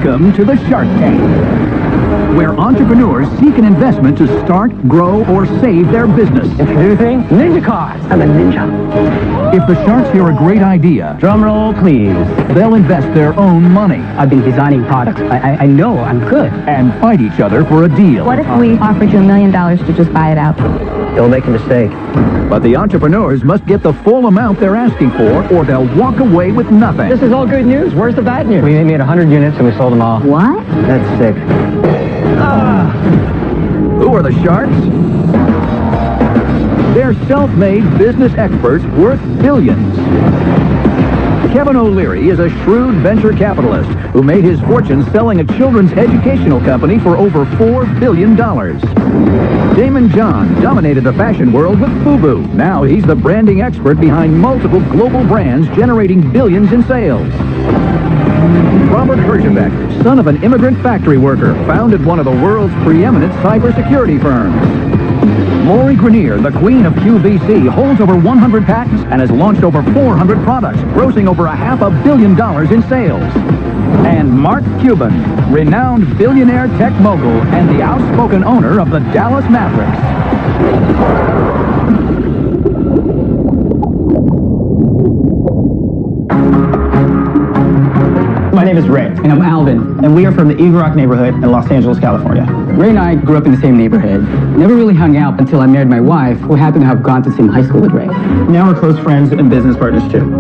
Welcome to the Shark Tank, where entrepreneurs seek an investment to start, grow, or save their business. Introducing Ninja Cars. I'm a ninja. If the Sharks hear a great idea, Drum roll, please. they'll invest their own money I've been designing products. I know I'm good. and fight each other for a deal. What if we offered you $1 million to just buy it out? Don't make a mistake. But the entrepreneurs must get the full amount they're asking for, or they'll walk away with nothing. This is all good news. Where's the bad news? We made 100 units and we sold them all. What? That's sick. Who are the Sharks? They're self-made business experts worth billions. Kevin O'Leary is a shrewd venture capitalist who made his fortune selling a children's educational company for over $4 billion. Damon John dominated the fashion world with FUBU. Now he's the branding expert behind multiple global brands generating billions in sales. Robert Herjavec, son of an immigrant factory worker, founded one of the world's preeminent cybersecurity firms. Lori Grenier, the queen of QVC, holds over 100 patents and has launched over 400 products, grossing over $500 million in sales. And Mark Cuban, renowned billionaire tech mogul and the outspoken owner of the Dallas Mavericks. My name is Ray. And I'm Alvin. And we are from the Eagle Rock neighborhood in Los Angeles, California. Ray and I grew up in the same neighborhood. Never really hung out until I married my wife, who happened to have gone to the same high school with Ray. Now we're close friends and business partners too.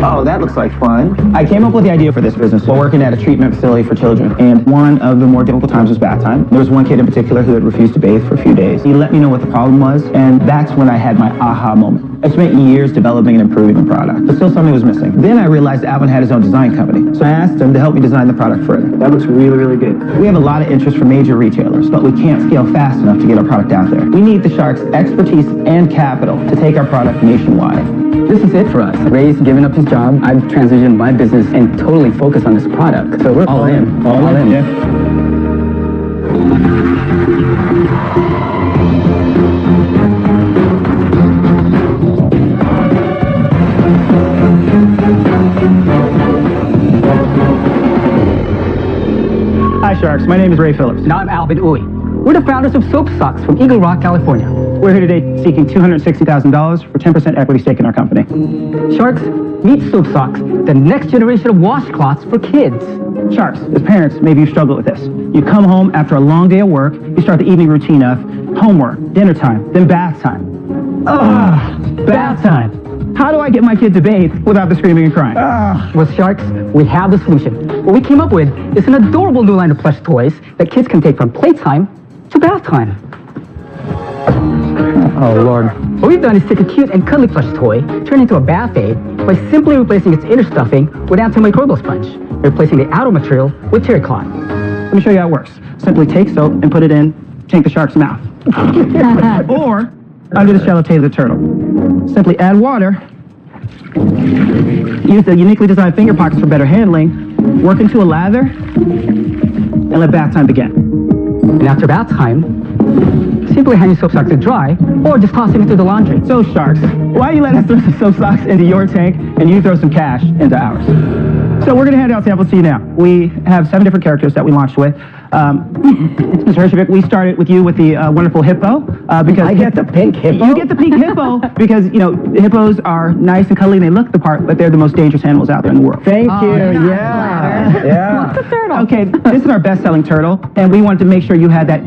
Oh, that looks like fun. I came up with the idea for this business while working at a treatment facility for children. And one of the more difficult times was bath time. There was one kid in particular who had refused to bathe for a few days. He let me know what the problem was, and that's when I had my aha moment. I spent years developing and improving the product, but still something was missing. Then I realized Alvin had his own design company, so I asked him to help me design the product further. That looks really, really good. We have a lot of interest from major retailers, but we can't scale fast enough to get our product out there. We need the Sharks' expertise and capital to take our product nationwide. This is it for us. Ray's given up his job. I've transitioned my business and totally focused on this product. So we're all in. All in. Yeah. Hi, Sharks. My name is Ray Phillips. And I'm Alvin Uy. We're the founders of Soap Socks from Eagle Rock, California. We're here today seeking $260,000 for 10% equity stake in our company. Sharks, meet Soap Socks, the next generation of washcloths for kids. Sharks, as parents, maybe you've struggled with this. You come home after a long day of work, you start the evening routine of homework, dinner time, then bath time. Bath time. How do I get my kid to bathe without the screaming and crying? With Sharks, we have the solution. What we came up with is an adorable new line of plush toys that kids can take from playtime to bath time. Oh, Lord. What we've done is take a cute and cuddly plush toy, turn it into a bath aid by simply replacing its inner stuffing with antimicrobial sponge, replacing the outer material with terry cloth. Let me show you how it works. Simply take soap and put it in Tank the Shark's mouth. Or under the shell of Taylor the Turtle. Simply add water. Use the uniquely designed finger pockets for better handling. Work into a lather. And let bath time begin. And after bath time, simply hang your soap socks to dry, or just toss them into the laundry. So, Sharks, why don't you let us throw some soap socks into your tank and you throw some cash into ours? So we're going to hand out samples to you now. We have 7 different characters that we launched with. Mr. Hershevik, we started with you with the wonderful hippo. Because I get the pink hippo? You get the pink hippo because, you know, hippos are nice and cuddly and they look the part, but they're the most dangerous animals out there in the world. Thank you. Yeah. What's the turtle? Okay, this is our best-selling turtle, and we wanted to make sure you had that.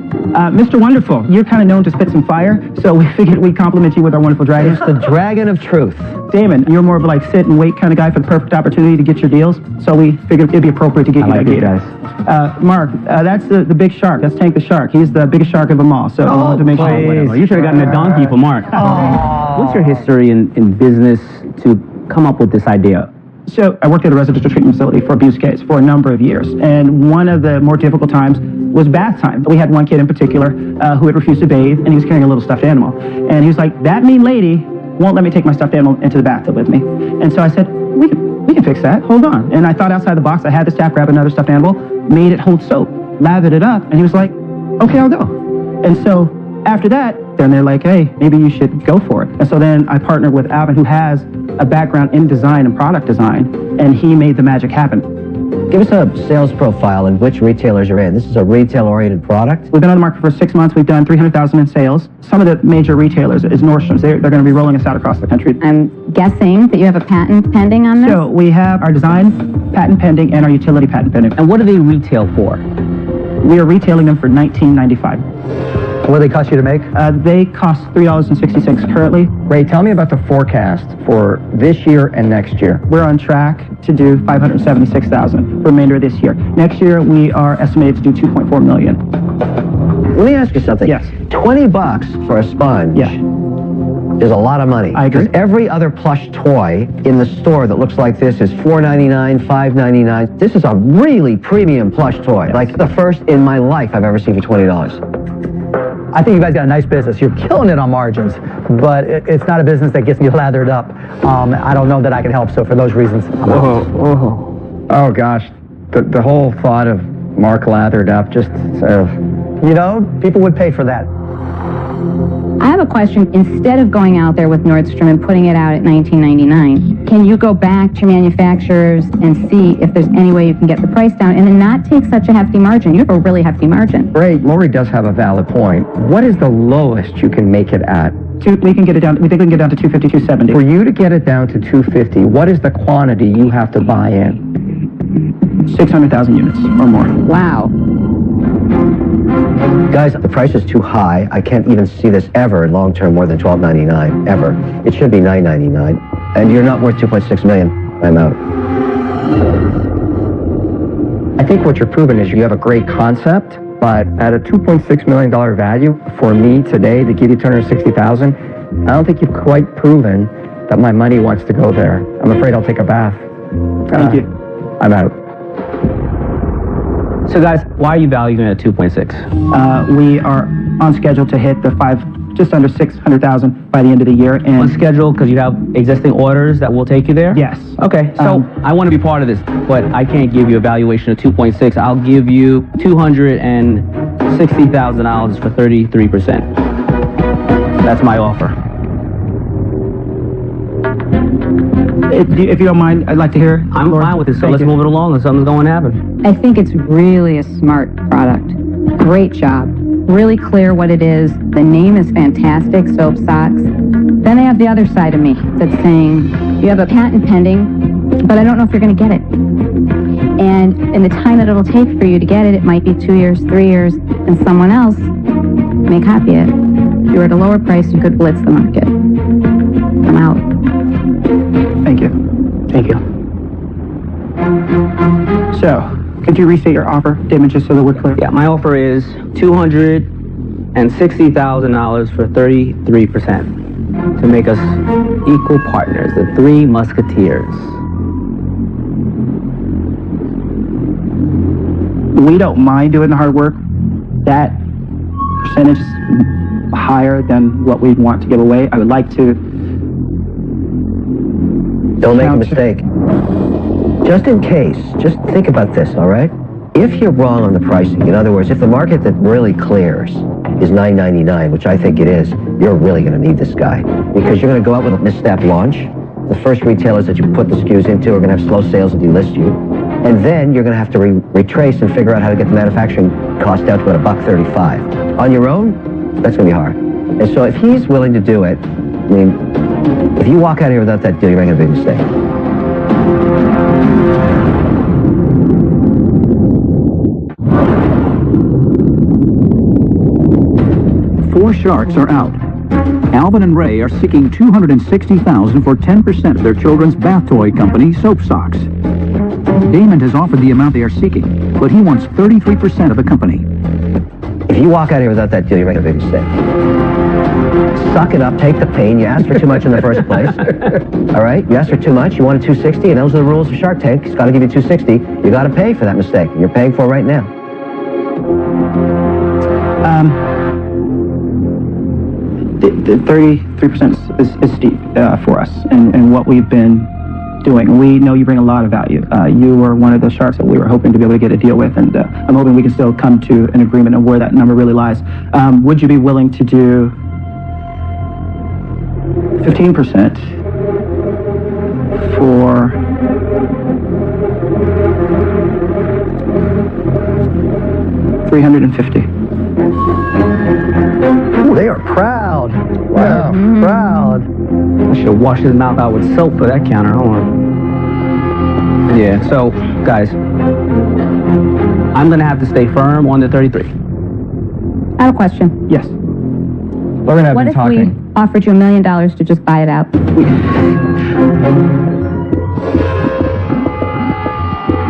Mr. Wonderful, you're kind of known to spit some fire, so we figured we'd compliment you with our wonderful dragon. It's the dragon of truth. Damon, you're more of a like sit and wait kind of guy for the perfect opportunity to get your deals, so we figured it'd be appropriate to get you that gig. Mark, that's the big shark. That's Tank the Shark. He's the biggest shark of them all, so we wanted to make sure. You should have gotten a donkey for Mark. What's your history in business to come up with this idea? So I worked at a residential treatment facility for abuse kids for a number of years, and one of the more difficult times was bath time. We had one kid in particular who had refused to bathe, and he was carrying a little stuffed animal. And he was like, that mean lady won't let me take my stuffed animal into the bathtub with me. And so I said, we can fix that, hold on. And I thought outside the box. I had the staff grab another stuffed animal, made it hold soap, lathered it up, and he was like, okay, I'll go. And so after that, then they're like, hey, maybe you should go for it. And so then I partnered with Alvin, who has a background in design and product design, and he made the magic happen. Give us a sales profile and which retailers you're in. This is a retail-oriented product. We've been on the market for 6 months. We've done $300,000 in sales. Some of the major retailers is Nordstrom's. They're going to be rolling us out across the country. I'm guessing that you have a patent pending on this? So we have our design patent pending and our utility patent pending. And what do they retail for? We are retailing them for $19.95. What do they cost you to make? They cost $3.66 currently. Ray, tell me about the forecast for this year and next year. We're on track to do $576,000 for the remainder of this year. Next year, we are estimated to do $2.4 million. Let me ask you something. Yes. $20 for a sponge is a lot of money. I agree. Because every other plush toy in the store that looks like this is $4.99, $5.99. This is a really premium plush toy. Like the first in my life I've ever seen for $20. I think you guys got a nice business. You're killing it on margins, but it's not a business that gets me lathered up. I don't know that I can help, so for those reasons, I'm out. Oh gosh, the whole thought of Mark lathered up just You know, people would pay for that. I have a question. Instead of going out there with Nordstrom and putting it out at $19.99, can you go back to manufacturers and see if there's any way you can get the price down and then not take such a hefty margin? You have a really hefty margin. Ray, Lori does have a valid point. What is the lowest you can make it at? We can get it down. We think we can get down to $250, $270. For you to get it down to $250, what is the quantity you have to buy in? 600,000 units or more. Wow. Guys, the price is too high. I can't even see this ever in long term more than $12.99, ever. It should be $9.99. And you're not worth $2.6 million. I'm out. I think what you're proving is you have a great concept, but at a $2.6 million value, for me today to give you $260,000, I don't think you've quite proven that my money wants to go there. I'm afraid I'll take a bath. Thank you. I'm out. So guys, why are you valuing it at 2.6? We are on schedule to hit the just under 600,000 by the end of the year. On And schedule because you have existing orders that will take you there? yes. Okay, so I want to be part of this, but I can't give you a valuation of 2.6. I'll give you $260,000 for 33%. That's my offer. If you don't mind, I'd like to hear. I'm Laura. fine with it, so Thank let's you. move it along and something's going to happen. I think it's really a smart product. Great job. Really clear what it is. The name is fantastic, Soap Socks. Then I have the other side of me that's saying, you have a patent pending, but I don't know if you're going to get it. And in the time that it'll take for you to get it, it might be 2 years, 3 years, and someone else may copy it. If you were at a lower price, you could blitz the market. I'm out. Thank you. Thank you. So, could you restate your offer, Damon, just so that we're clear? Yeah, my offer is $260,000 for 33% to make us equal partners, the Three Musketeers. We don't mind doing the hard work. That percentage is higher than what we'd want to give away. I would like to. Don't make a mistake. Just in case, just think about this, all right? If you're wrong on the pricing, in other words, if the market that really clears is $9.99, which I think it is, you're really going to need this guy. Because you're going to go out with a misstep launch. The first retailers that you put the SKUs into are going to have slow sales and delist you. And then you're going to have to retrace and figure out how to get the manufacturing cost down to about $1.35. On your own, that's going to be hard. And so if he's willing to do it, I mean, if you walk out of here without that deal, you're making a big mistake. Four sharks are out. Alvin and Ray are seeking $260,000 for 10% of their children's bath toy company, Soap Socks. Damon has offered the amount they are seeking, but he wants 33% of the company. If you walk out of here without that deal, you're making a big mistake. Suck it up, take the pain. You asked for too much in the first place. All right? You asked for too much, you wanted 260, and those are the rules of Shark Tank. He's got to give you 260. You got to pay for that mistake. You're paying for it right now. The 33% is steep for us and what we've been doing. We know you bring a lot of value. You were one of the sharks that we were hoping to be able to get a deal with, and I'm hoping we can still come to an agreement of where that number really lies. Would you be willing to do 15% for $350. Ooh, they are proud. Wow. Proud. I should have washed his mouth out with soap for that counter. Hold on. Yeah, so, guys, I'm going to have to stay firm on the 33. I have a question. Yes. We're gonna have What been if talking. we offered you $1 million to just buy it out?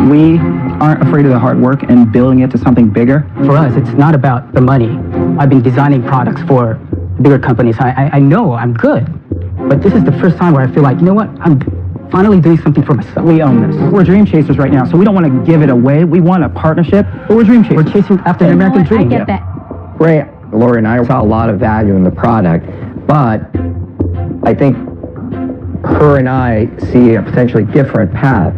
We aren't afraid of the hard work and building it to something bigger. For us, it's not about the money. I've been designing products for bigger companies. I know I'm good, but this is the first time where I feel like, you know what, I'm finally doing something for myself. We own this. We're dream chasers right now, so we don't want to give it away. We want a partnership, but we're dream chasers. We're chasing after the American dream. I get that. Ray, Lori and I saw a lot of value in the product, but I think her and I see a potentially different path.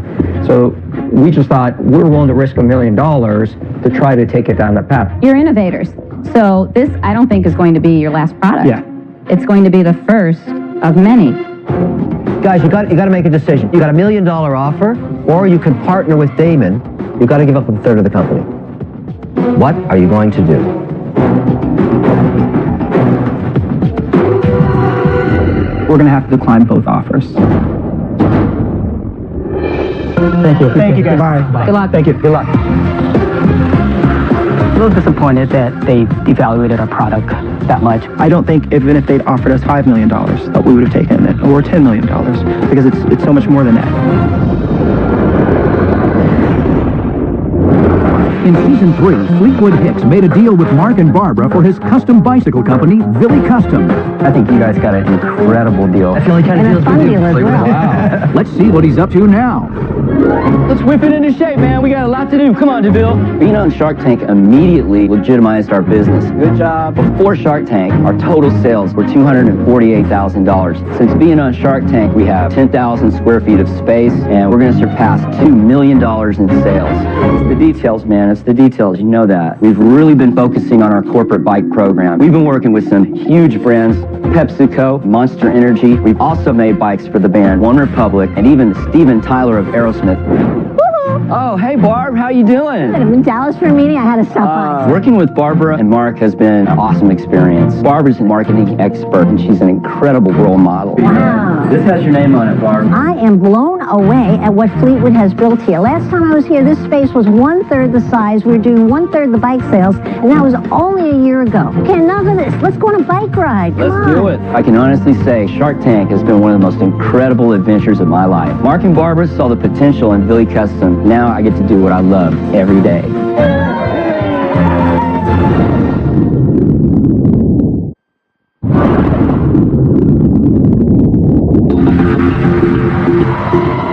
So we just thought we're willing to risk $1 million to try to take it down that path. You're innovators. So this, I don't think, is going to be your last product. Yeah. It's going to be the first of many. Guys, you got to make a decision. You got $1 million offer, or you can partner with Damon. You got to give up a third of the company. What are you going to do? We're going to have to decline both offers. Thank you. Thank you, guys. Bye. Good luck. Thank you. Good luck. A little disappointed that they devaluated our product that much. I don't think even if they'd offered us $5 million, that we would have taken it, or $10 million, because it's so much more than that. In season 3, Fleetwood Hicks made a deal with Mark and Barbara for his custom bicycle company, Billy Custom. I think you guys got an incredible deal. That's the only kind of deals we do. deal as well. Wow. Let's see what he's up to now. Let's whip it into shape, man. We got a lot to do. Come on, DeVille. Being on Shark Tank immediately legitimized our business. Good job. Before Shark Tank, our total sales were $248,000. Since being on Shark Tank, we have 10,000 square feet of space, and we're going to surpass $2 million in sales. It's the details, man. It's the details. You know that. We've really been focusing on our corporate bike program. We've been working with some huge brands, PepsiCo, Monster Energy. We've also made bikes for the band One Republic, and even Steven Tyler of Aerosmith. Oh, hey, Barb. How you doing? I'm in Dallas for a meeting. I had to stop by. Working with Barbara and Mark has been an awesome experience. Barbara's a marketing expert, and she's an incredible role model. Wow. This has your name on it, Barb. I am blown away at what Fleetwood has built here. Last time I was here, this space was 1/3 the size. We were doing 1/3 the bike sales, and that was only a year ago. Okay, enough of this. Let's go on a bike ride. Come Let's do it. I can honestly say Shark Tank has been one of the most incredible adventures of my life. Mark and Barbara saw the potential in Billy Custom. Now I get to do what I love every day.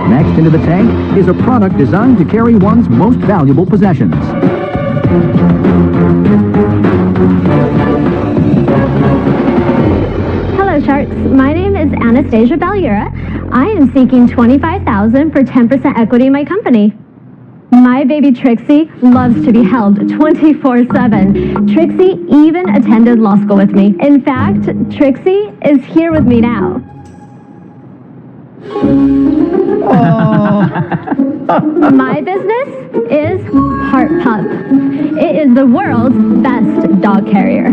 Next into the tank is a product designed to carry one's most valuable possessions. Hello, Sharks. My name is Anastasia Baliura. I am seeking $25,000 for 10% equity in my company. My baby Trixie loves to be held 24/7. Trixie even attended law school with me. In fact, Trixie is here with me now. My business is Heart Pup. It is the world's best dog carrier.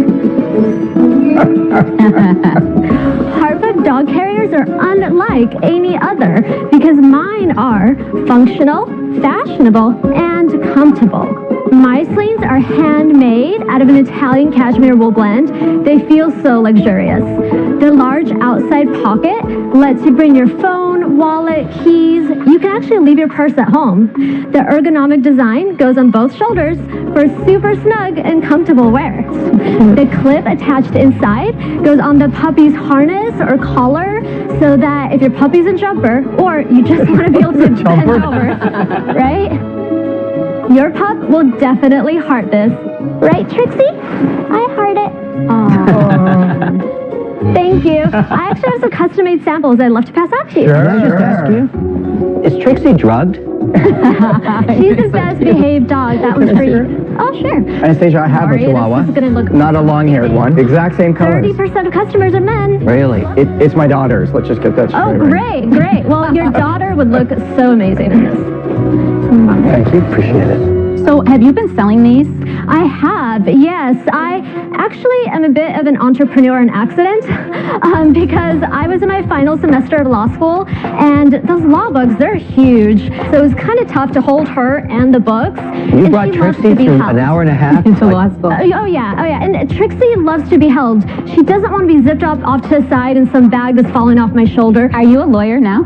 Heart Pup dog carriers are unlike any other because mine are functional, fashionable, and comfortable. My sleeves are handmade out of an Italian cashmere wool blend. They feel so luxurious. The large outside pocket lets you bring your phone, wallet, keys. You can actually leave your purse at home. The ergonomic design goes on both shoulders for super snug and comfortable wear. The clip attached inside goes on the puppy's harness or collar so that if your puppy's a jumper or you just want to be able to bend over, right? Your pup will definitely heart this. Right, Trixie? I heart it. Aww. Thank you. I actually have some custom-made samples I'd love to pass out to you. Can I just ask you, is Trixie drugged? She's the best behaved dog. That was for you. Oh, sure. Anastasia, I have a Chihuahua. This is gonna look Not a long-haired one. Exact same colors. 30% of customers are men. Really? It's my daughter's. Let's just get that straight. Oh, great, great. Well, your daughter would look so amazing in this. Thank you. Appreciate it. So have you been selling these? I have, yes. I actually am a bit of an entrepreneur in accident because I was in my final semester of law school, and those law books, they're huge. So it was kind of tough to hold her and the books. You brought Trixie through an hour and a half into law school. Oh yeah. And Trixie loves to be held. She doesn't want to be zipped off to the side in some bag that's falling off my shoulder. Are you a lawyer now?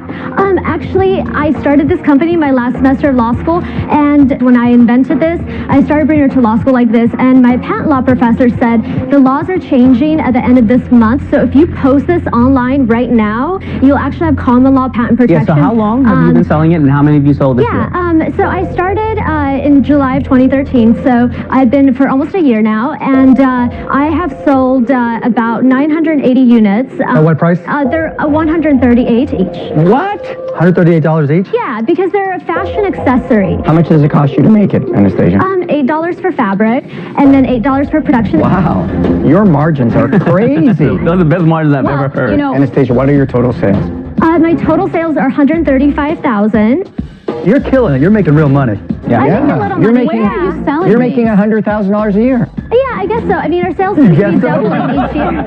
Actually, I started this company my last semester of law school, and when I invented this, I started bringing her to law school like this, and my patent law professor said the laws are changing at the end of this month, so if you post this online right now, you'll actually have common law patent protection. Yeah, so how long have you been selling it, and how many have you sold this year? So I started in July of 2013, so I've been for almost a year now, and I have sold about 980 units. At what price? They're $138 each. What? $138 each? Yeah, because they're a fashion accessory. How much does it cost you to make it, Anastasia? $8 for fabric, and then $8 for production. Wow, your margins are crazy. Those are the best margins I've ever heard. You know, Anastasia, what are your total sales? My total sales are $135,000. You're killing it. You're making real money. Yeah, I make a little you're money. making Where are you selling you're these? making $100,000 a year. Yeah, I guess so. I mean, our sales seem to be doubling each year.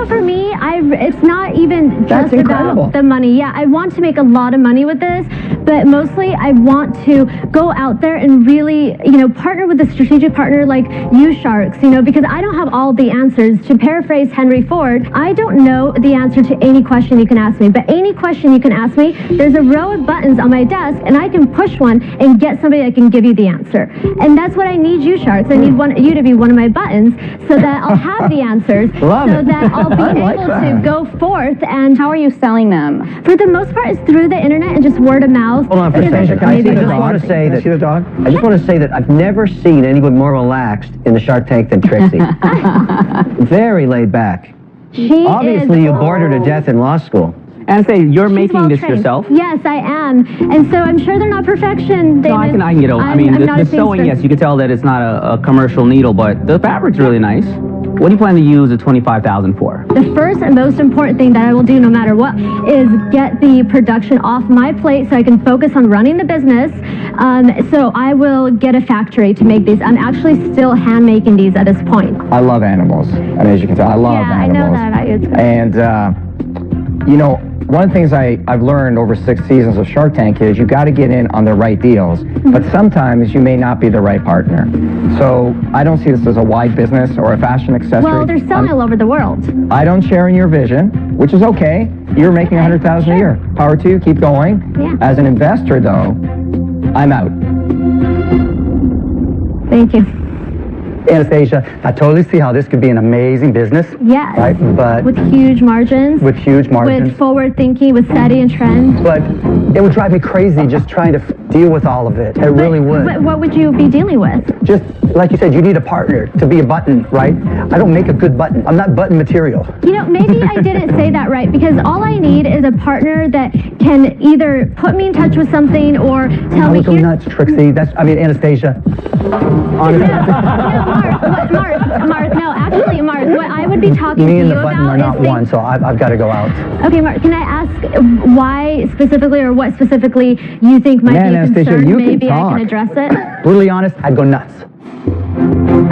For me, it's not even That's just incredible. about the money. Yeah, I want to make a lot of money with this, but mostly I want to go out there and really, partner with a strategic partner like you, Sharks, because I don't have all the answers. To paraphrase Henry Ford, I don't know the answer to any question you can ask me, but any question you can ask me, there's a row of buttons on my desk, and I can push one and get somebody that can give you the answer. And that's what I need you, Sharks. I need you to be one of my buttons so that I'll have the answers, that I'll be able to go forth. And how are you selling them? For the most part, it's through the internet and just word of mouth. Hold on for a second. I just want to say that. See the dog? I just want to say that I've never seen anyone more relaxed in the Shark Tank than Trixie. Very laid back. She Obviously, is, you bored her to death in law school. Anastasia, you're She's making well this trained. yourself? Yes, I am. And so I'm sure they're not perfection, David. No, I can get over. I'm not The a sewing, seamstress. yes, you can tell that it's not a commercial needle, but the fabric's really nice. What do you plan to use the $25,000 for? The first and most important thing that I will do no matter what is get the production off my plate so I can focus on running the business. So I will get a factory to make these. I'm actually still hand making these at this point. I love animals, and as you can tell, I love Yeah, I animals. know that about you. It's good. And one of the things I've learned over 6 seasons of Shark Tank is you got to get in on the right deals, but sometimes you may not be the right partner. So I don't see this as a wide business or a fashion accessory. Well, they're selling all over the world. I don't share in your vision, which is okay. You're making $100,000 a year. Power to you, keep going. Yeah. As an investor, though, I'm out. Thank you. Anastasia, I totally see how this could be an amazing business. Yes. Right? But With huge margins. with huge margins. With forward thinking, with steady and trend. But it would drive me crazy just trying to deal with all of it. It really would. But what would you be dealing with? Just like you said, you need a partner to be a button, right? I don't make a good button. I'm not button material. Maybe I didn't say that right, because all I need is a partner that can either put me in touch with something or tell I me would go nuts, Trixie. Mark, Anastasia. what I would be talking Me to and you the button about are not is one, so I've got to go out. Okay, Mark, can I ask why specifically or what specifically you think might Man, be a Anastasia, concern? you can Maybe I talk. can address it. Brutally honest, I'd go nuts.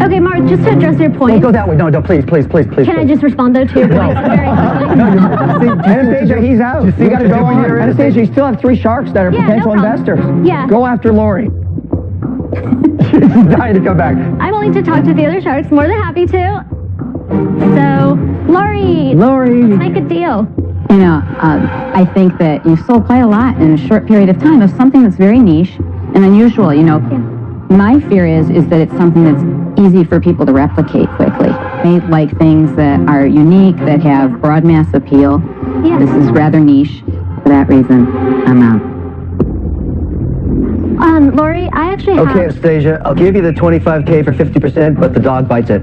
Okay, Mark, just to address your Don't point. go that way. No, please. Can I just respond though to your point very quickly? Anastasia, he's out. You got to go on. Anastasia, you still have 3 sharks that are Yeah, no potential problem. investors. Yeah. Go after Lori. She's dying to come back. I'm willing to talk to the other sharks, more than happy to. So, Lori, let's make a deal. I think that you've sold quite a lot in a short period of time of something that's very niche and unusual. My fear is that it's something that's easy for people to replicate quickly. They like things that are unique, that have broad mass appeal. Yeah. This is rather niche. For that reason, I'm out. Lori, I actually have... Okay, Anastasia, I'll give you the $25K for 50%, but the dog bites it.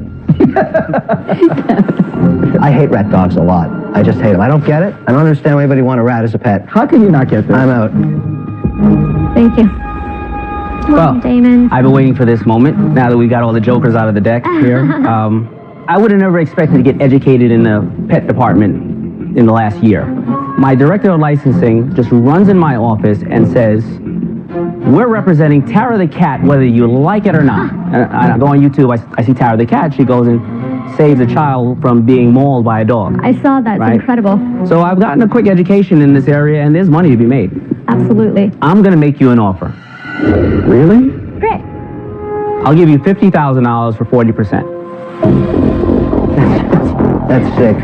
I hate rat dogs a lot. I just hate them. I don't get it. I don't understand why anybody want a rat as a pet. How can you not get this? I'm out. Thank you. Well, Damon. I've been waiting for this moment, now that we got all the jokers out of the deck here. I would have never expected to get educated in the pet department in the last year. My director of licensing just runs in my office and says, We're representing Tara the cat, whether you like it or not. I go on YouTube, I see Tara the cat. She goes and saves a child from being mauled by a dog. I saw that. It's Right. incredible. So I've gotten a quick education in this area, and there's money to be made. Absolutely. I'm going to make you an offer. Really? Great. I'll give you $50,000 for 40%. That's sick.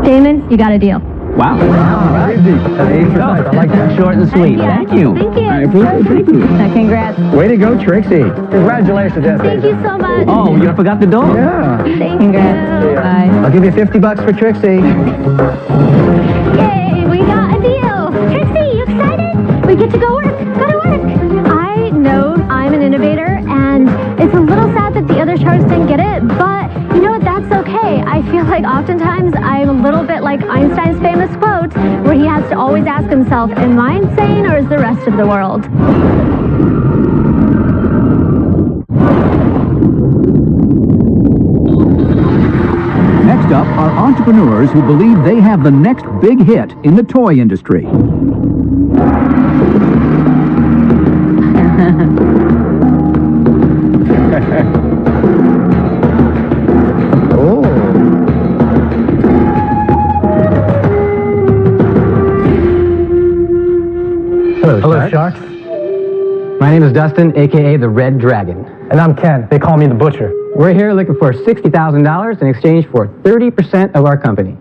Damon, you got a deal. Wow. Crazy. That's 8%. I like that. Short and sweet. Thank Thank you. Thank you. I appreciate it. Thank you. Congrats. Way to go, Trixie. Congratulations, Jesse. Thank you so much. Oh, you forgot the dog? Yeah. Thank Congrats. you. Bye. I'll give you $50 for Trixie. Yay, we got a deal. Trixie, you excited? We get to go work. Go to work. I know I'm an innovator, and it's a little sad that the other sharks didn't get it, but you know what? That's okay. I feel like oftentimes I'm a little bit like Einstein's famous quote, where he has to always ask himself, am I insane or is the rest of the world? Next up are entrepreneurs who believe they have the next big hit in the toy industry. Hello, Sharks. My name is Dustin, a.k.a. the Red Dragon. And I'm Ken. They call me the Butcher. We're here looking for $60,000 in exchange for 30% of our company.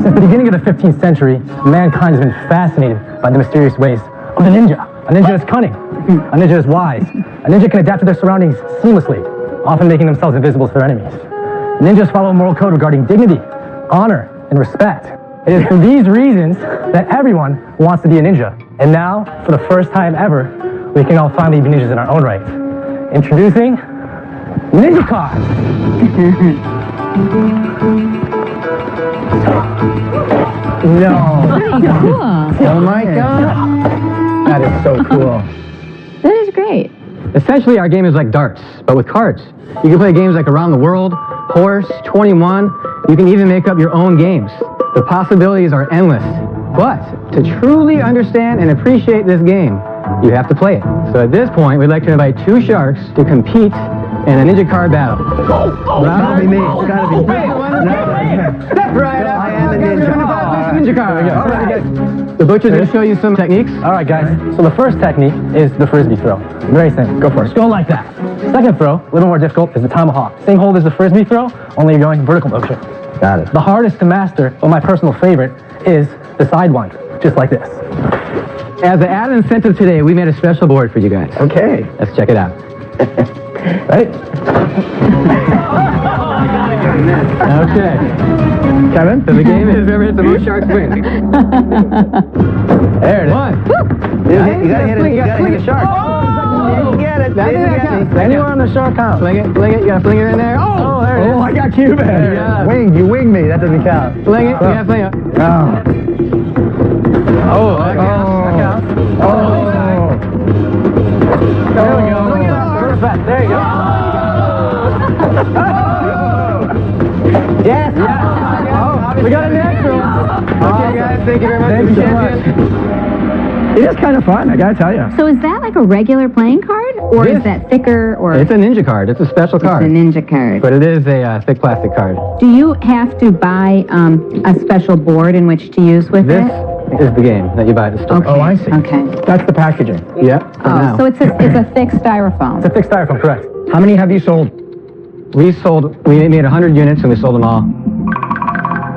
Since the beginning of the 15th century, mankind has been fascinated by the mysterious ways of the ninja. A ninja is cunning. A ninja is wise. A ninja can adapt to their surroundings seamlessly, often making themselves invisible to their enemies. Ninjas follow a moral code regarding dignity, honor, and respect. It is for these reasons that everyone wants to be a ninja. And now, for the first time ever, we can all finally be ninjas in our own right. Introducing Ninja Card. No. Pretty cool. Oh my God. That is so cool. That is great. Essentially, our game is like darts, but with cards. You can play games like Around the World, Horse, 21. You can even make up your own games. The possibilities are endless. But to truly understand and appreciate this game, you have to play it. So at this point, we'd like to invite two sharks to compete in a ninja card battle. It's gotta be me. It's gotta be me. That's right. I am a ninja. Ninja card. All right, guys. The Butcher's going to show you some techniques. All right, guys. So the first technique is the frisbee throw. Very simple. Go for it. Just go like that. Second throw, a little more difficult, is the tomahawk. Same hold as the frisbee throw, only you're going vertical motion. Got it. The hardest to master, or my personal favorite, is the side one, just like this. As an added incentive today, we made a special board for you guys. Okay. Let's check it out. Ready? Okay. Kevin? So the game is whoever hits the most sharks wins. There it is. One. You gotta hit it. You gotta hit the shark. Oh! You get it. That's You it, that get counts. it. Anywhere on the shark count. Fling it, you gotta fling it in there. Oh, there it is. Oh, I got Cuban. Yeah. Wing, you winged me. That doesn't count. Fling it, you gotta fling it. Oh, that counts. Oh. There we go. Fling it up. Perfect. There you go. Yes. Oh, we got a natural. Okay, guys, thank you very much. Thank you so much. It is kind of fun, I gotta tell you. So is that like a regular playing card, or is that thicker, or It's a ninja card. It's a special card. it's a ninja card? But it is a thick plastic card. Do you have to buy a special board in which to use with This it? is the game that you buy at the store. Okay. Oh, I see. Okay. That's the packaging. Yep. for Oh, now. so it's a thick styrofoam. It's a thick styrofoam, correct. How many have you sold? We made 100 units and we sold them all.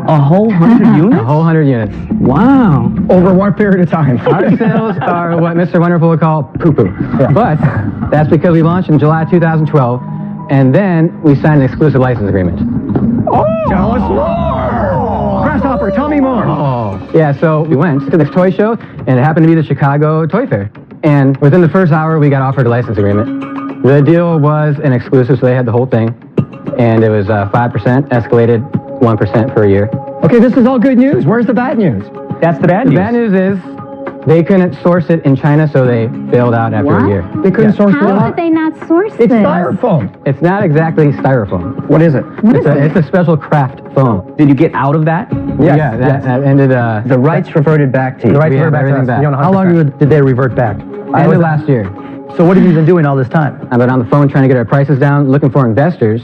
A whole 100 A units? whole 100 units. Wow. Over what period of time? Our sales are what Mr. Wonderful would call poo-poo. But that's because we launched in July 2012, and then we signed an exclusive license agreement. Oh! Tell us more! Grasshopper, tell me more. Oh. Yeah, so we went to this toy show, and it happened to be the Chicago Toy Fair. And within the first hour, we got offered a license agreement. The deal was an exclusive, so they had the whole thing. And it was 5%, escalated 1% for a year. Okay, this is all good news. Where's the bad news? That's the bad The news. bad news is They couldn't source it in China, so they bailed out after a year. They couldn't source it. How did they not source It's this? styrofoam. It's not exactly styrofoam. What is it? It's a special craft foam. Did you get out of that? Yeah, that ended. The rights reverted back to you. The rights We were have back to everything us. back. You own How 100%. long did they revert back? Ended last year. So what have you been doing all this time? I've been on the phone trying to get our prices down, looking for investors.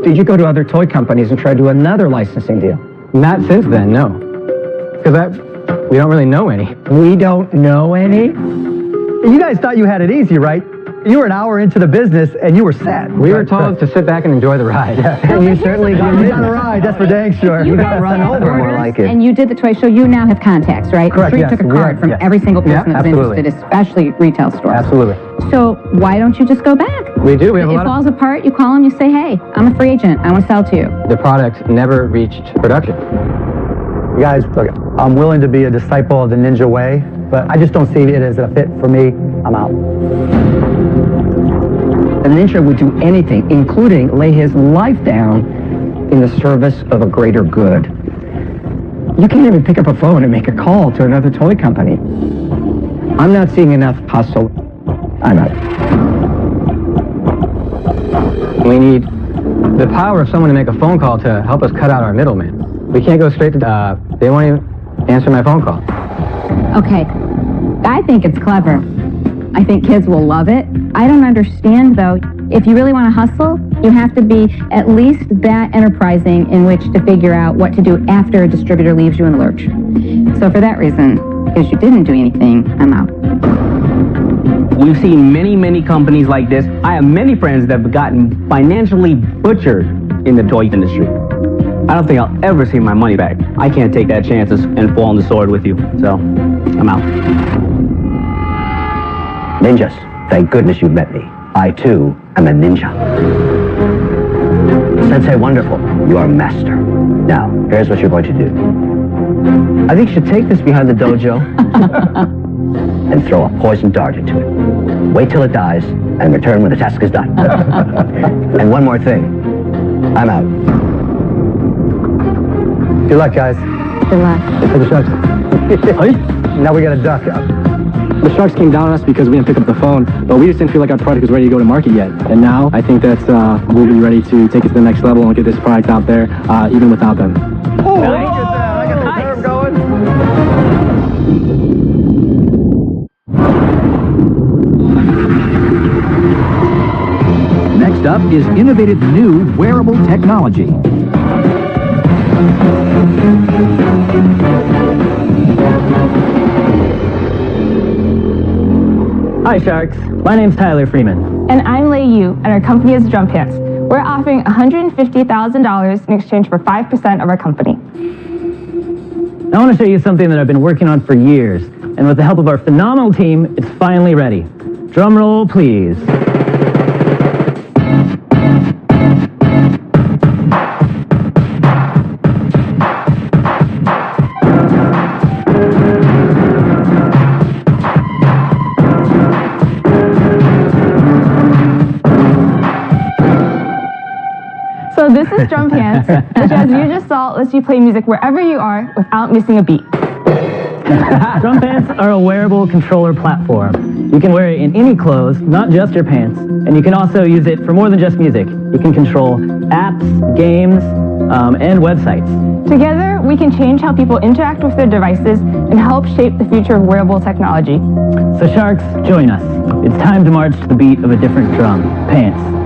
Did you go to other toy companies and try to do another licensing deal? Not since then, no. Because we don't really know any. We don't know any. You guys thought you had it easy, right? You were an hour into the business and you were set. We were told to sit back and enjoy the ride. And you certainly got You got a ride, that's for dang sure. You got guys run have over, more orders like it. And you did the toy show, you now have contacts, right? Correct, I'm sure you yes. took a We card have- from yes. every single person Yeah, that's absolutely. interested, especially retail stores. Absolutely. So why don't you just go back? We do. We have a It lot of... falls apart, you call them, you say, hey, I'm a free agent, I want to sell to you. The product never reached production. Guys, look, I'm willing to be a disciple of the ninja way, but I just don't see it as a fit for me. I'm out. A ninja would do anything, including lay his life down in the service of a greater good. You can't even pick up a phone and make a call to another toy company. I'm not seeing enough hustle. I'm out. We need the power of someone to make a phone call to help us cut out our middleman. We can't go straight to... they won't even answer my phone call. Okay, I think it's clever. I think kids will love it. I don't understand, though. If you really want to hustle, you have to be at least that enterprising in which to figure out what to do after a distributor leaves you in the lurch. So for that reason, because you didn't do anything, I'm out. We've seen many companies like this. I have many friends that have gotten financially butchered in the toy industry. I don't think I'll ever see my money back. I can't take that chance and fall on the sword with you. So, I'm out. Ninjas, thank goodness you met me. I, too, am a ninja. Sensei Wonderful, you are master. Now, here's what you're going to do. I think you should take this behind the dojo and throw a poison dart into it. Wait till it dies and return when the task is done. And one more thing. I'm out. Good luck, guys. Good luck. Hey, the Sharks. Now we got a duck. The Sharks came down on us because we didn't pick up the phone, but we just didn't feel like our product was ready to go to market yet. And now I think that we'll be ready to take it to the next level and get this product out there, even without them. Oh, I got the nerve going. Next up is innovative new wearable technology. Hi Sharks, my name's Tyler Freeman. And I'm Lei Yu, and our company is Drum Pants. We're offering $150,000 in exchange for 5% of our company. I want to show you something that I've been working on for years, and with the help of our phenomenal team, it's finally ready. Drum roll, please. So this is Drum Pants, which as you just saw, lets you play music wherever you are without missing a beat. Drum Pants are a wearable controller platform. You can wear it in any clothes, not just your pants, and you can also use it for more than just music. You can control apps, games, and websites. Together, we can change how people interact with their devices and help shape the future of wearable technology. So Sharks, join us. It's time to march to the beat of a different drum. Pants.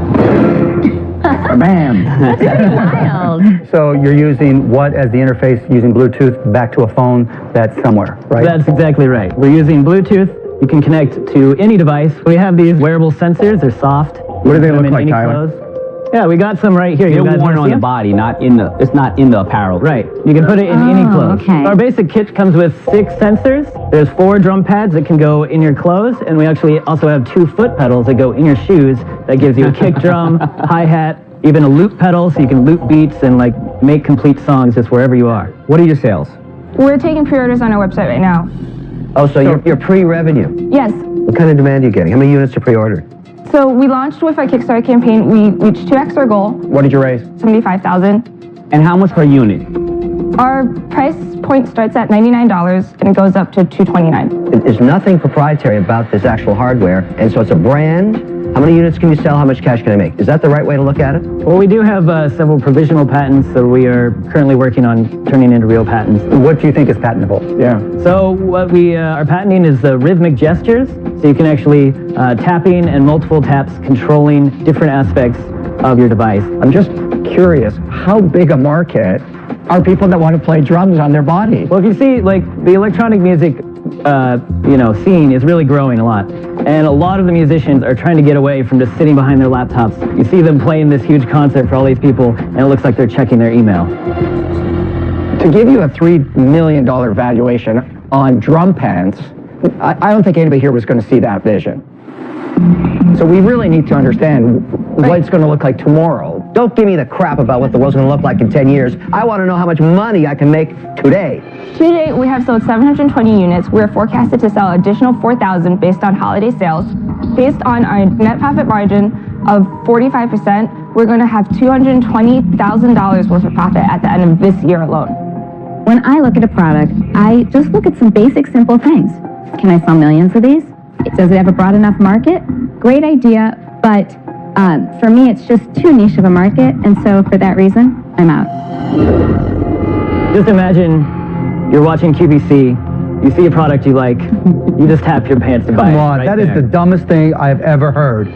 Bam. That's pretty wild. So you're using what as the interface, using Bluetooth back to a phone that's somewhere, right? That's exactly right. We're using Bluetooth. You can connect to any device. We have these wearable sensors. They're soft. What do they look like, Tyler? Clothes. Yeah, we got some right here. They're You guys worn wanna on see the them? body, it's not in the apparel. Right. You can put it in any clothes. okay. Our basic kit comes with 6 sensors. There's 4 drum pads that can go in your clothes, and we actually also have 2 foot pedals that go in your shoes. That gives you a kick drum, hi-hat, even a loop pedal, so you can loop beats and make complete songs just wherever you are. What are your sales? We're taking pre-orders on our website right now. Oh, so you're pre-revenue. Yes. What kind of demand are you getting? How many units are pre-ordered? So we launched with our Kickstarter campaign. We reached 2x our goal, What did you raise? $75,000. And how much per unit? Our price point starts at $99 and it goes up to $229. There's nothing proprietary about this actual hardware, and so it's a brand. How many units can you sell? How much cash can I make? Is that the right way to look at it? Well, we do have several provisional patents that we are currently working on turning into real patents. What do you think is patentable? Yeah. So what we are patenting is the rhythmic gestures. So you can actually tapping and multiple taps controlling different aspects of your device. I'm just curious, how big a market are people that want to play drums on their body? Well, if you see, like, the electronic music scene is really growing a lot. And a lot of the musicians are trying to get away from just sitting behind their laptops. You see them playing this huge concert for all these people, and it looks like they're checking their email. To give you a $3 million valuation on drum pants, I don't think anybody here was going to see that vision. So we really need to understand what it's going to look like tomorrow. Don't give me the crap about what the world's going to look like in 10 years. I want to know how much money I can make today. To date, we have sold 720 units. We're forecasted to sell additional 4,000 based on holiday sales. Based on our net profit margin of 45%, we're going to have $220,000 worth of profit at the end of this year alone. When I look at a product, I just look at some basic, simple things. Can I sell millions of these? Does it have a broad enough market? Great idea, but for me, it's just too niche of a market, and so for that reason, I'm out. Just imagine you're watching QVC, you see a product you like, you just tap your pants to buy it. Come on, that is the dumbest thing I've ever heard.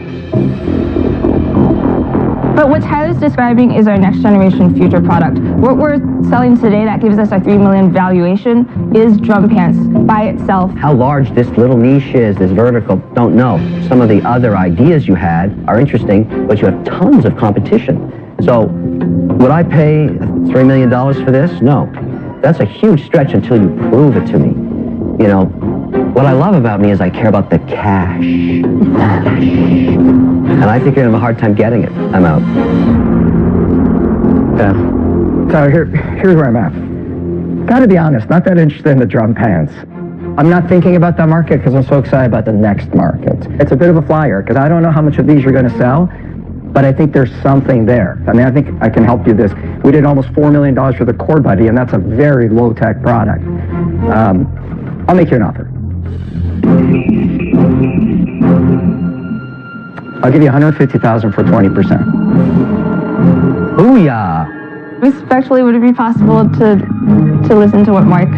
But what Tyler's describing is our next generation future product. What we're selling today that gives us a $3 million valuation is drum pants by itself. How large this little niche is, this vertical, don't know. Some of the other ideas you had are interesting, but you have tons of competition. So, would I pay $3 million for this? No. That's a huge stretch until you prove it to me. You know, what I love about me is I care about the cash. And I think you're going to have a hard time getting it. I'm out. So here's where I'm at. Gotta be honest, not that interested in the drum pants. I'm not thinking about that market because I'm so excited about the next market. It's a bit of a flyer because I don't know how much of these you're going to sell, but I think there's something there. I mean, I think I can help you this. We did almost $4 million for the Core Buddy, and that's a very low-tech product. I'll make you an offer. I'll give you $150,000 for 20%. Booyah! Respectfully, would it be possible to listen to what Mark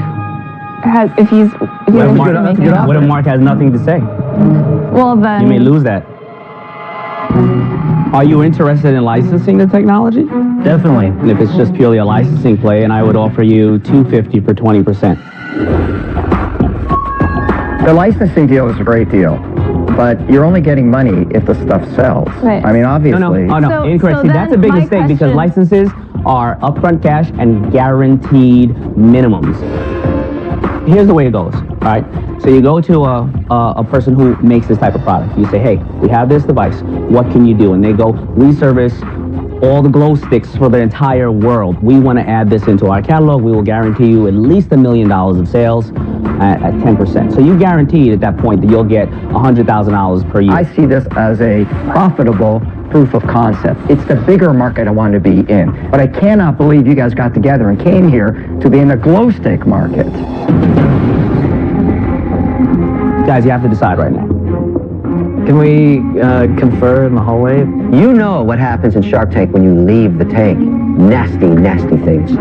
has, if he's interested in making an offer? What if Mark has nothing to say? Well, then You may lose that. Are you interested in licensing the technology? Definitely. And if it's just purely a licensing play, and I would offer you $250 for 20%. The licensing deal is a great deal, but you're only getting money if the stuff sells. Right. I mean, obviously. So Incorrect. See, that's a big my mistake because question- licenses are upfront cash and guaranteed minimums. Here's the way it goes, all right? So you go to a person who makes this type of product. You say, hey, we have this device. What can you do? And they go, we service all the glow sticks for the entire world. We want to add this into our catalog. We will guarantee you at least $1 million of sales at 10%. So you guaranteed at that point that you'll get $100,000 per year. I see this as a profitable proof of concept. It's the bigger market I want to be in. But I cannot believe you guys got together and came here to be in the glow stick market. Guys, you have to decide right now. Can we confer in the hallway? You know what happens in Shark Tank when you leave the tank. Nasty, nasty things.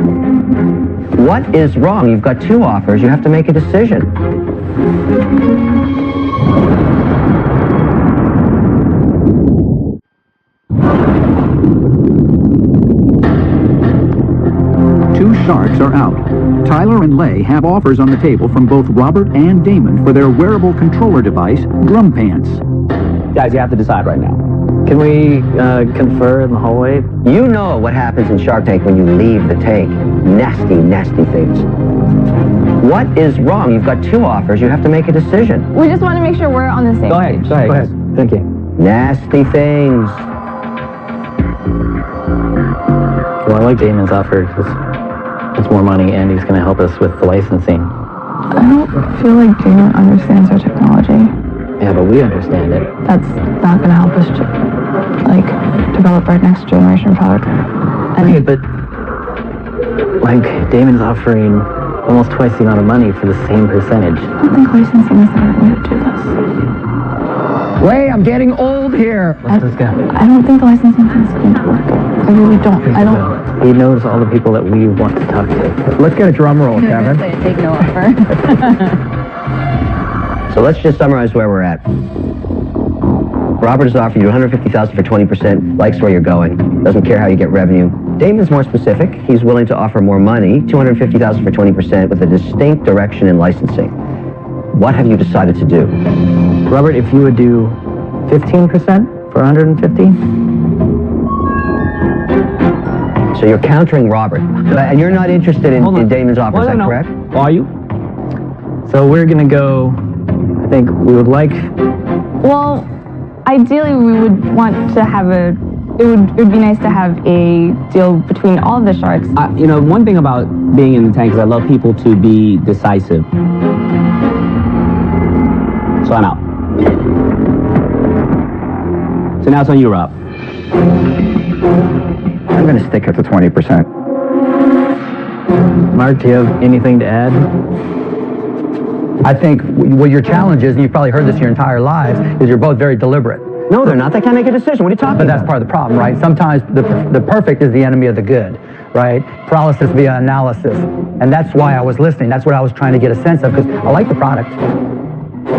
What is wrong? You've got two offers. You have to make a decision. Two sharks are out. Tyler and Lay have offers on the table from both Robert and Damon for their wearable controller device, Drum Pants. Guys, you have to decide right now. Can we confer in the hallway? You know what happens in Shark Tank when you leave the tank. Nasty, nasty things. What is wrong? You've got two offers. You have to make a decision. we just want to make sure we're on the same page. Go ahead. Thank you. Nasty things. Well, I like Damon's offer because it's more money and he's going to help us with the licensing. I don't feel like Damon understands our technology. Yeah, but we understand it. That's not going to help us develop our next generation product. Okay, but like Damon's offering almost twice the amount of money for the same percentage. I don't think licensing is the right way to do this. Wait, I'm getting old here. Let's go. I don't think the licensing thing is going to work. I really don't. I don't. He knows all the people that we want to talk to. Let's get a drum roll, Kevin. Take no offer. So let's just summarize where we're at. Robert has offered you $150,000 for 20%, likes where you're going, doesn't care how you get revenue. Damon's more specific. He's willing to offer more money, $250,000 for 20%, with a distinct direction in licensing. What have you decided to do? Robert, if you would do 15% for 150? So you're countering Robert, and you're not interested in Damon's offer, is that correct? Are you? So we're going to go, I think we would like... Well, ideally we would want to have a... It would be nice to have a deal between all of the sharks. You know, one thing about being in the tank is I love people to be decisive. So I'm out. So now it's on you, Rob. I'm going to stick at the 20%. Mark, do you have anything to add? I think what your challenge is, and you've probably heard this your entire lives, is you're both very deliberate. No, they're not. They can't make a decision. What are you talking But about? that's part of the problem, right? Sometimes the perfect is the enemy of the good, right? Paralysis via analysis. And that's why I was listening. That's what I was trying to get a sense of, because I like the product.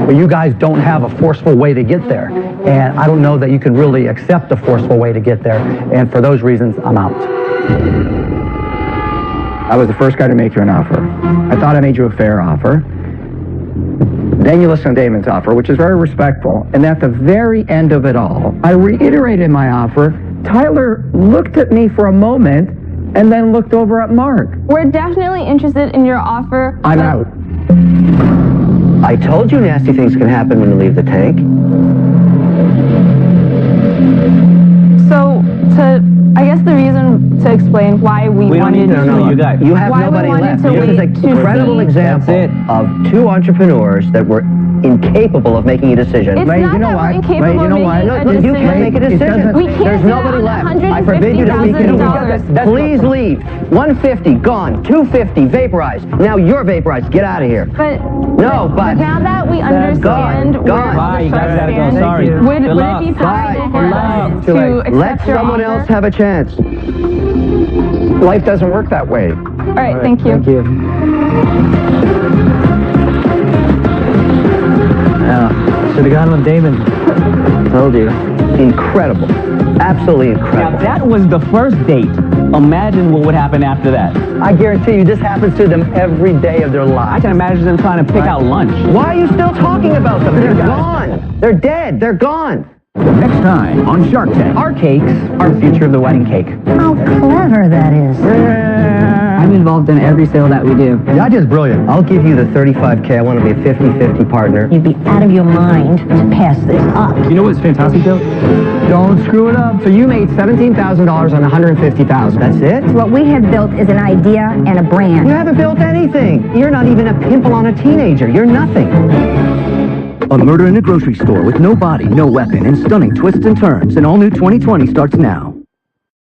But you guys don't have a forceful way to get there. And I don't know that you can really accept a forceful way to get there. And for those reasons, I'm out. I was the first guy to make you an offer. I thought I made you a fair offer. Then you listened to Damon's offer, which is very respectful. And at the very end of it all, I reiterated my offer. Tyler looked at me for a moment and then looked over at Mark. We're definitely interested in your offer. I'm out. I told you nasty things can happen when you leave the tank. So, I guess the reason to explain why we wanted to... You have why nobody we wanted left. to This is wait a to credible see- example of two entrepreneurs that were incapable of making a decision. It's not that we're incapable of making a You can't make a decision. We can't There's do nobody that left. on I forbid you to speak $150,000. anymore. Please leave. 150 gone. 250 vaporized. Now you're vaporized. Get out of here. But now that we understand where Gone. the sharks stand, Sorry. would it be possible for us to Let accept your someone offer? else have a chance. Life doesn't work that way. All right, thank you. Thank you. Should have gone with Damon. Told you. Incredible. Absolutely Now, incredible. that was the first date. Imagine what would happen after that. I guarantee you this happens to them every day of their I lives. can imagine them trying to pick out lunch. Why are you still talking about them? They're gone. They're dead. They're gone. Next time on Shark Tank. Our cakes are the future of the wedding cake. How clever that is. I'm involved in every sale that we do. The idea is brilliant. I'll give you the $35K. I want to be a 50-50 partner. You'd be out of your mind to pass this up. You know what's fantastic, Bill? Don't screw it up. So you made $17,000 on $150,000. That's it? What we have built is an idea and a brand. You haven't built anything. You're not even a pimple on a teenager. You're nothing. A murder in a grocery store with no body, no weapon, and stunning twists and turns. An all-new 2020 starts now.